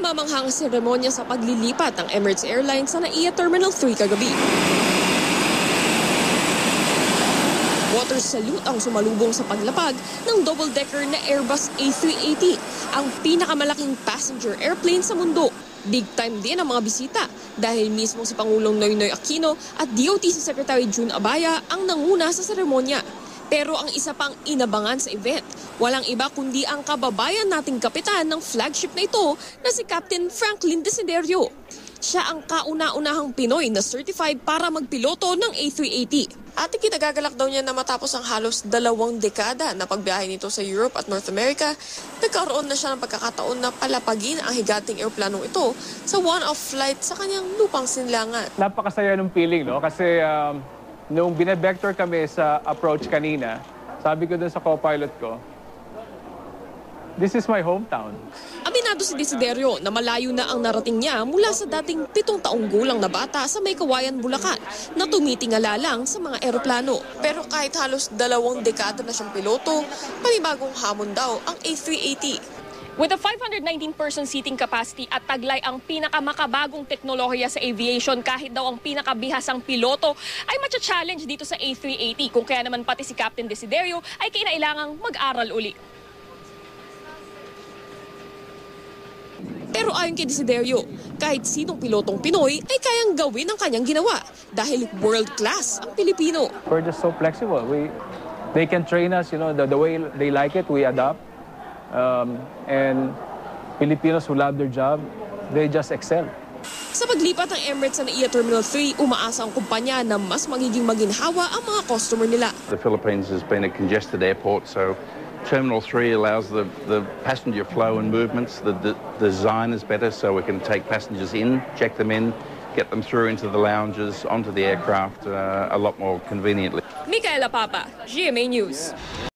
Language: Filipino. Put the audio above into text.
Nagmamanghang seremonya sa paglilipat ng Emirates Airlines sa NAIA Terminal 3 kagabi. Water salute ang sumalubong sa paglapag ng double-decker na Airbus A380, ang pinakamalaking passenger airplane sa mundo. Big time din ang mga bisita dahil mismo si Pangulong Noynoy Aquino at DOTC Secretary June Abaya ang nanguna sa seremonya. Pero ang isa pang inabangan sa event, walang iba kundi ang kababayan nating kapitan ng flagship na ito na si Captain Franklin Desiderio. Siya ang kauna-unahang Pinoy na certified para magpiloto ng A380. At ikinagagalak daw niya na matapos ang halos 2 dekada na pagbiyahe nito sa Europe at North America, nagkaroon na siya ng pagkakataon na palapagin ang higanting eroplanong ito sa one-off flight sa kanyang lupang sinlangan. Napakasaya ng feeling, no? Kasi nung binevector kami sa approach kanina, sabi ko dun sa co-pilot ko, this is my hometown. Aminado si Desiderio na malayo na ang narating niya mula sa dating 7 taong gulang na bata sa May Kawayan, Bulacan na tumitingala lang sa mga eroplano. Pero kahit halos 2 dekada na siyang piloto, panibagong hamon daw ang A380. With a 519-person seating capacity at taglay ang pinakamakabagong teknolohiya sa aviation, kahit daw ang pinakabihasang piloto ay matcha-challenge dito sa A380. Kung kaya naman pati si Captain Desiderio ay kinailangang mag-aral uli. Pero ayon kay Desiderio, kahit sinong pilotong Pinoy ay kayang gawin ang kanyang ginawa dahil world-class ang Pilipino. We're just so flexible. They can train us, you know, the way they like it, we adapt. And Filipinos who love their job, they just excel. Sa paglipat ng Emirates sa NAIA Terminal 3, umaasa ang kumpanya na mas magiging maginhawa ang mga customer nila. The Philippines has been a congested airport, so Terminal 3 allows the passenger flow and movements. The design is better, so we can take passengers in, check them in, get them through into the lounges, onto the aircraft a lot more conveniently. Micaela Papa, GMA News.